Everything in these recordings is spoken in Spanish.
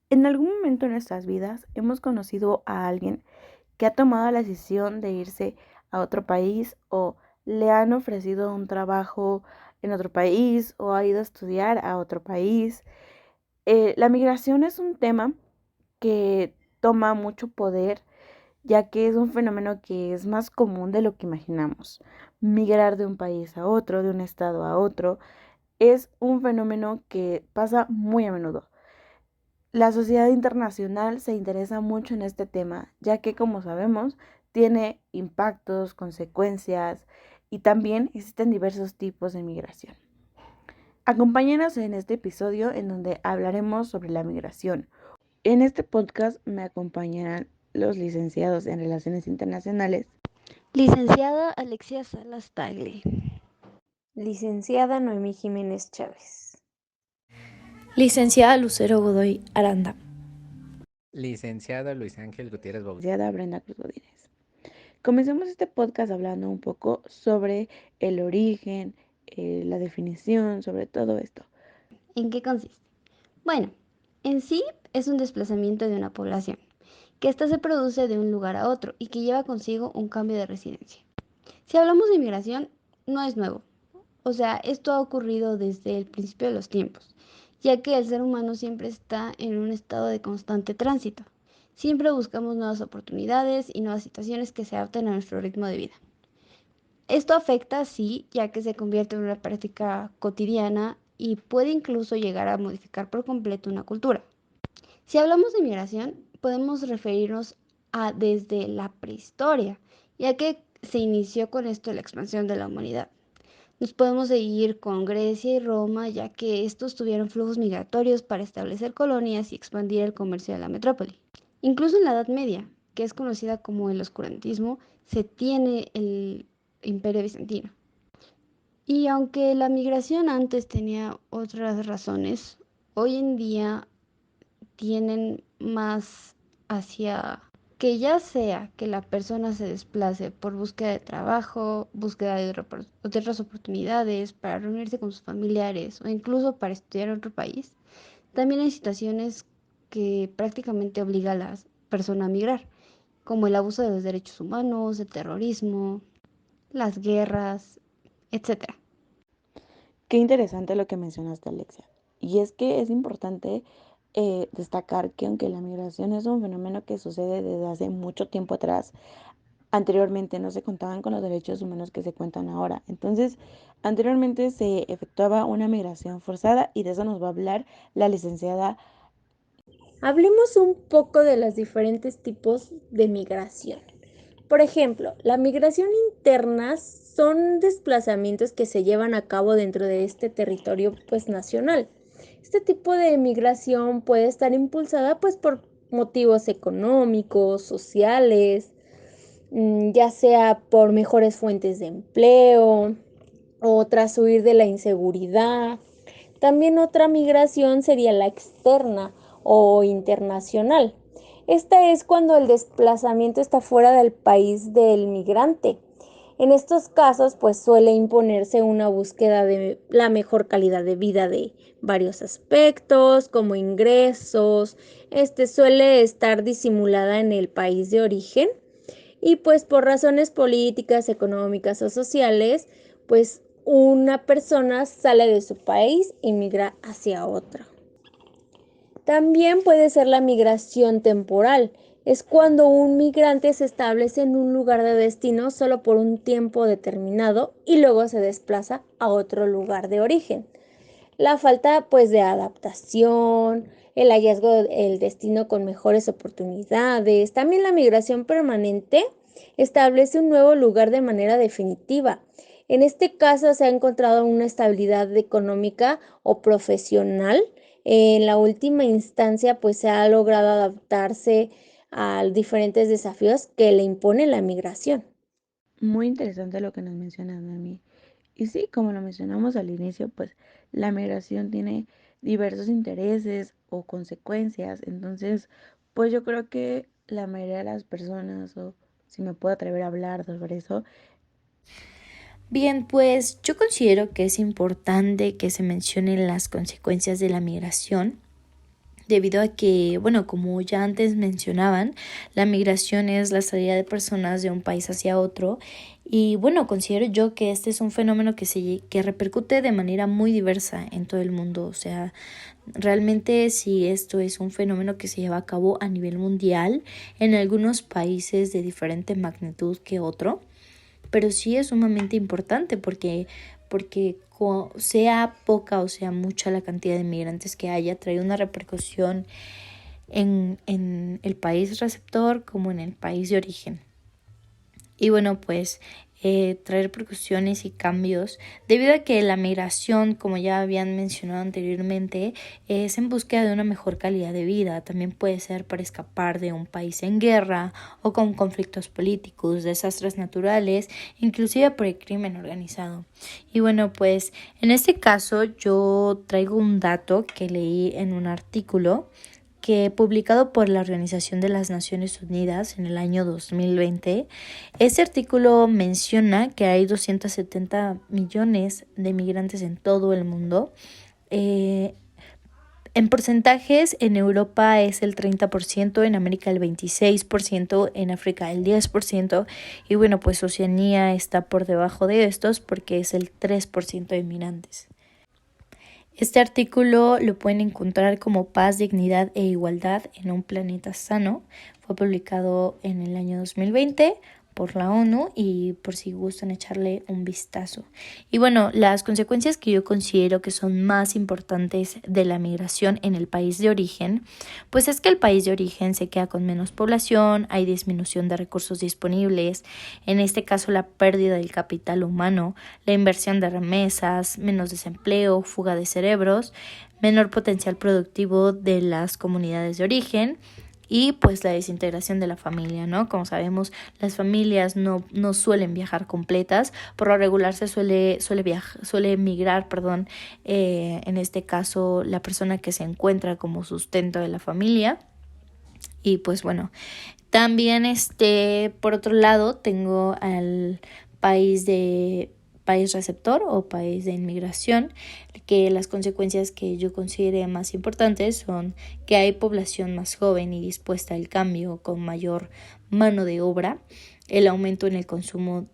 En algún momento de nuestras vidas hemos conocido a alguien que ha tomado la decisión de irse a otro país o le han ofrecido un trabajo en otro país o ha ido a estudiar a otro país. La migración es un tema que toma mucho poder, ya que es un fenómeno que es más común de lo que imaginamos. Migrar de un país a otro, de un estado a otro, es un fenómeno que pasa muy a menudo. La sociedad internacional se interesa mucho en este tema, ya que, como sabemos, tiene impactos, consecuencias y también existen diversos tipos de migración. Acompáñenos en este episodio en donde hablaremos sobre la migración. En este podcast me acompañarán los licenciados en Relaciones Internacionales, Licenciada Alexia Salas Tagle. Licenciada Noemí Jiménez Chávez. Licenciada Lucero Godoy Aranda. Licenciado Luis Ángel Gutiérrez Bautista. licenciada Brenda Cruz Godínez. Comencemos este podcast hablando un poco sobre el origen, la definición, sobre todo esto. ¿En qué consiste? Bueno, en sí es un desplazamiento de una población, que ésta se produce de un lugar a otro y que lleva consigo un cambio de residencia. Si hablamos de migración, no es nuevo. O sea, esto ha ocurrido desde el principio de los tiempos, ya que el ser humano siempre está en un estado de constante tránsito. Siempre buscamos nuevas oportunidades y nuevas situaciones que se adapten a nuestro ritmo de vida. Esto afecta, sí, ya que se convierte en una práctica cotidiana y puede incluso llegar a modificar por completo una cultura. Si hablamos de migración, podemos referirnos a desde la prehistoria, ya que se inició con esto la expansión de la humanidad. Nos podemos seguir con Grecia y Roma, ya que estos tuvieron flujos migratorios para establecer colonias y expandir el comercio de la metrópoli. Incluso en la Edad Media, que es conocida como el oscurantismo, se tiene el Imperio Bizantino. Y aunque la migración antes tenía otras razones, hoy en día tienen más hacia que ya sea que la persona se desplace por búsqueda de trabajo, búsqueda de otras oportunidades, para reunirse con sus familiares o incluso para estudiar en otro país, también hay situaciones que prácticamente obligan a la persona a migrar, como el abuso de los derechos humanos, el terrorismo, las guerras, etcétera. Qué interesante lo que mencionaste, Alexia. Y es que es importante destacar que aunque la migración es un fenómeno que sucede desde hace mucho tiempo atrás, anteriormente no se contaban con los derechos humanos que se cuentan ahora. Entonces, anteriormente se efectuaba una migración forzada y de eso nos va a hablar la licenciada. Hablemos un poco de los diferentes tipos de migración. Por ejemplo, la migración interna son desplazamientos que se llevan a cabo dentro de este territorio nacional. Este tipo de migración puede estar impulsada por motivos económicos, sociales, ya sea por mejores fuentes de empleo o tras huir de la inseguridad. También otra migración sería la externa o internacional. Esta es cuando el desplazamiento está fuera del país del migrante. En estos casos, suele imponerse una búsqueda de la mejor calidad de vida de varios aspectos, como ingresos. Suele estar disimulada en el país de origen y por razones políticas, económicas o sociales, una persona sale de su país y migra hacia otro. También puede ser la migración temporal. Es cuando un migrante se establece en un lugar de destino solo por un tiempo determinado y luego se desplaza a otro lugar de origen. La falta de adaptación, el hallazgo del destino con mejores oportunidades. También la migración permanente establece un nuevo lugar de manera definitiva. En este caso se ha encontrado una estabilidad económica o profesional. En la última instancia se ha logrado adaptarse a diferentes desafíos que le impone la migración. Muy interesante lo que nos mencionas, Mami. Y sí, como lo mencionamos al inicio, pues la migración tiene diversos intereses o consecuencias. Entonces, pues yo creo que la mayoría de las personas, o si me puedo atrever a hablar sobre eso. Bien, pues yo considero que es importante que se mencionen las consecuencias de la migración, debido a que, bueno, como ya antes mencionaban, la migración es la salida de personas de un país hacia otro y bueno, considero yo que este es un fenómeno que repercute de manera muy diversa en todo el mundo, o sea, realmente sí esto es un fenómeno que se lleva a cabo a nivel mundial en algunos países de diferente magnitud que otro, pero sí es sumamente importante porque sea poca o sea mucha la cantidad de migrantes que haya, trae una repercusión en el país receptor como en el país de origen. Y bueno, pues trae repercusiones y cambios debido a que la migración, como ya habían mencionado anteriormente, es en búsqueda de una mejor calidad de vida. También puede ser para escapar de un país en guerra o con conflictos políticos, desastres naturales, inclusive por el crimen organizado. Y bueno, pues en este caso yo traigo un dato que leí en un artículo que publicado por la Organización de las Naciones Unidas en el año 2020, este artículo menciona que hay 270 millones de migrantes en todo el mundo. En porcentajes, en Europa es el 30%, en América el 26%, en África el 10%, y bueno, pues Oceanía está por debajo de estos porque es el 3% de migrantes. Este artículo lo pueden encontrar como Paz, Dignidad e Igualdad en un planeta sano. Fue publicado en el año 2020 por la ONU y por si gustan echarle un vistazo. Y bueno, las consecuencias que yo considero que son más importantes de la migración en el país de origen, pues es que el país de origen se queda con menos población, hay disminución de recursos disponibles, en este caso la pérdida del capital humano, la inversión de remesas, menos desempleo, fuga de cerebros, menor potencial productivo de las comunidades de origen, y pues la desintegración de la familia, ¿no? Como sabemos, las familias no suelen viajar completas, por lo regular suele emigrar, en este caso la persona que se encuentra como sustento de la familia. Y pues bueno, también por otro lado tengo al país receptor o país de inmigración, que las consecuencias que yo considero más importantes son que hay población más joven y dispuesta al cambio con mayor mano de obra, el aumento en el consumo,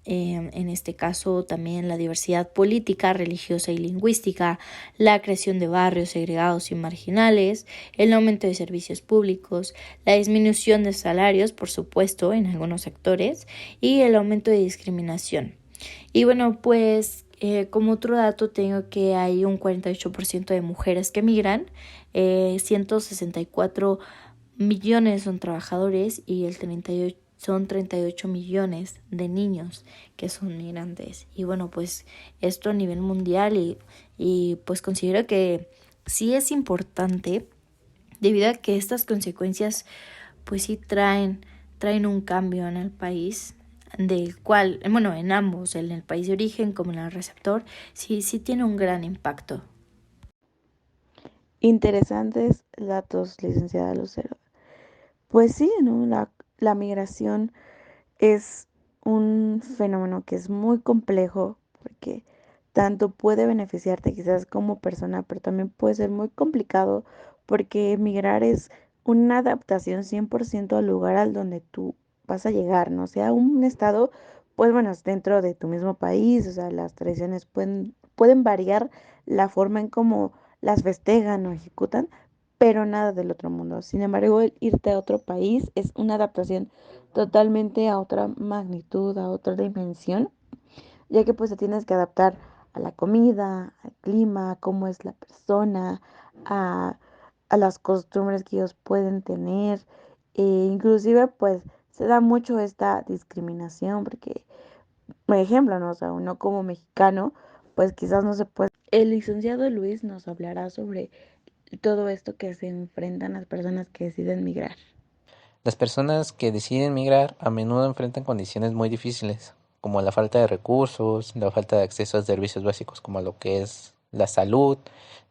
en este caso también la diversidad política, religiosa y lingüística, la creación de barrios segregados y marginales, el aumento de servicios públicos, la disminución de salarios, por supuesto, en algunos sectores, y el aumento de discriminación. Y bueno, pues como otro dato tengo que hay un 48% de mujeres que migran, 164 millones son trabajadores y son 38 millones de niños que son migrantes. Y bueno, pues esto a nivel mundial y pues considero que sí es importante debido a que estas consecuencias pues sí traen un cambio en el país del cual, bueno, en ambos, en el país de origen como en el receptor, sí tiene un gran impacto. Interesantes datos, licenciada Lucero. Pues sí, ¿no? La migración es un fenómeno que es muy complejo porque tanto puede beneficiarte quizás como persona, pero también puede ser muy complicado porque emigrar es una adaptación 100% al lugar al donde tú vas a llegar, ¿no? O sea, un estado, pues bueno, es dentro de tu mismo país, o sea, las tradiciones pueden variar la forma en cómo las festejan o ejecutan, pero nada del otro mundo. Sin embargo, el irte a otro país es una adaptación totalmente a otra magnitud, a otra dimensión, ya que pues te tienes que adaptar a la comida, al clima, a cómo es la persona, a, a las costumbres que ellos pueden tener, e inclusive pues se da mucho esta discriminación, porque, por ejemplo, ¿no? O sea, uno como mexicano, pues quizás no se puede. El licenciado Luis nos hablará sobre todo esto que se enfrentan las personas que deciden migrar. Las personas que deciden migrar a menudo enfrentan condiciones muy difíciles, como la falta de recursos, la falta de acceso a servicios básicos como lo que es la salud,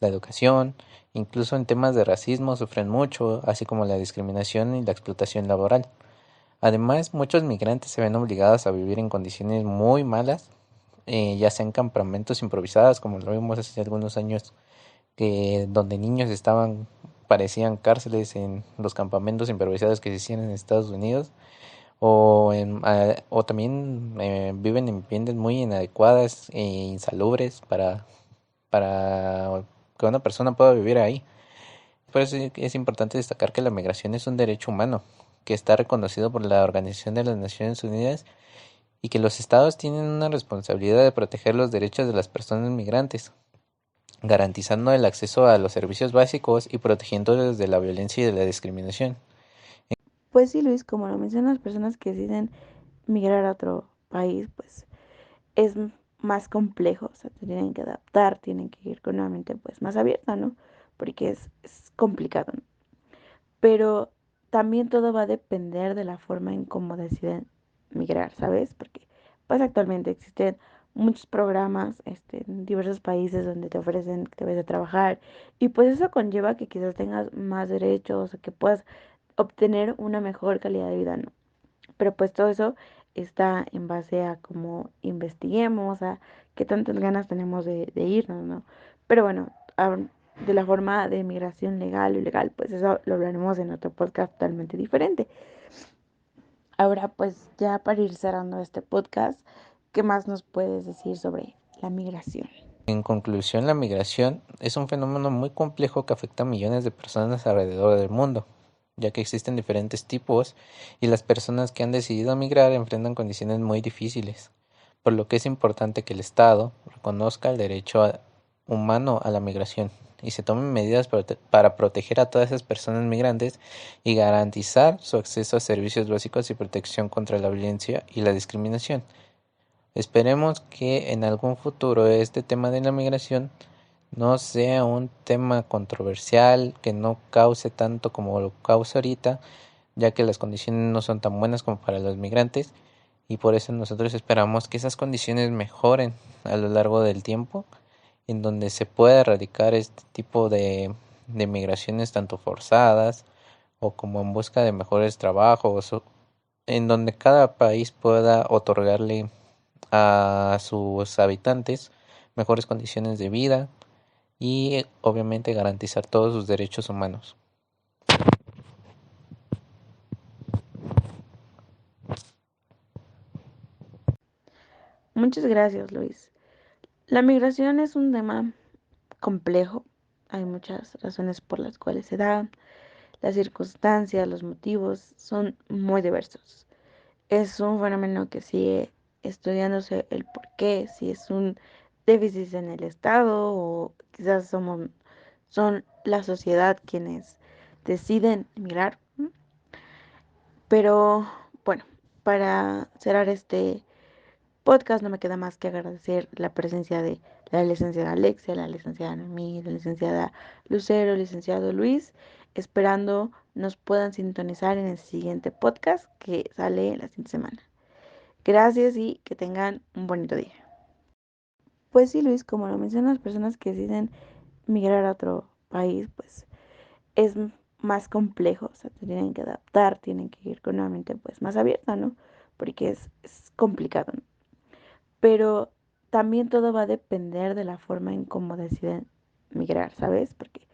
la educación, incluso en temas de racismo sufren mucho, así como la discriminación y la explotación laboral. Además, muchos migrantes se ven obligados a vivir en condiciones muy malas, ya sean campamentos improvisados, como lo vimos hace algunos años, donde niños estaban parecían cárceles en los campamentos improvisados que se hacían en Estados Unidos, o también viven en viviendas muy inadecuadas e insalubres para que una persona pueda vivir ahí. Por eso es importante destacar que la migración es un derecho humano que está reconocido por la Organización de las Naciones Unidas y que los estados tienen una responsabilidad de proteger los derechos de las personas migrantes, garantizando el acceso a los servicios básicos y protegiéndolos de la violencia y de la discriminación. Pues sí, Luis, como lo mencionan las personas que deciden migrar a otro país, pues es más complejo, o sea, se tienen que adaptar, tienen que ir con una mente pues más abierta, ¿no? Porque es complicado, ¿no? Pero también todo va a depender de la forma en cómo deciden migrar, ¿sabes? Porque pues actualmente existen muchos programas en diversos países donde te ofrecen que debes de trabajar y pues eso conlleva que quizás tengas más derechos o que puedas obtener una mejor calidad de vida, ¿no? Pero pues todo eso está en base a cómo investiguemos, a qué tantas ganas tenemos de irnos, ¿no? Pero bueno, de la forma de migración legal o ilegal, pues eso lo hablaremos en otro podcast totalmente diferente. Ahora pues ya para ir cerrando este podcast, ¿qué más nos puedes decir sobre la migración? En conclusión, la migración es un fenómeno muy complejo que afecta a millones de personas alrededor del mundo, ya que existen diferentes tipos y las personas que han decidido migrar enfrentan condiciones muy difíciles, por lo que es importante que el Estado reconozca el derecho humano a la migración y se tomen medidas para proteger a todas esas personas migrantes y garantizar su acceso a servicios básicos y protección contra la violencia y la discriminación. Esperemos que en algún futuro este tema de la migración no sea un tema controversial, que no cause tanto como lo causa ahorita, ya que las condiciones no son tan buenas como para los migrantes y por eso nosotros esperamos que esas condiciones mejoren a lo largo del tiempo, en donde se pueda erradicar este tipo de migraciones tanto forzadas o como en busca de mejores trabajos, en donde cada país pueda otorgarle a sus habitantes mejores condiciones de vida y obviamente garantizar todos sus derechos humanos. Muchas gracias, Luis. La migración es un tema complejo. Hay muchas razones por las cuales se da. Las circunstancias, los motivos son muy diversos. Es un fenómeno que sigue estudiándose el por qué, si es un déficit en el Estado o quizás son la sociedad quienes deciden emigrar. Pero bueno, para cerrar este podcast no me queda más que agradecer la presencia de la licenciada Alexia, la licenciada Noemí, la licenciada Lucero, el licenciado Luis, esperando nos puedan sintonizar en el siguiente podcast que sale la siguiente semana. Gracias y que tengan un bonito día. Pues sí, Luis, como lo mencionan las personas que deciden migrar a otro país, pues es más complejo, o sea, se tienen que adaptar, tienen que ir con una mente pues más abierta, ¿no? Porque es complicado, ¿no? Pero también todo va a depender de la forma en cómo deciden migrar, ¿sabes? Porque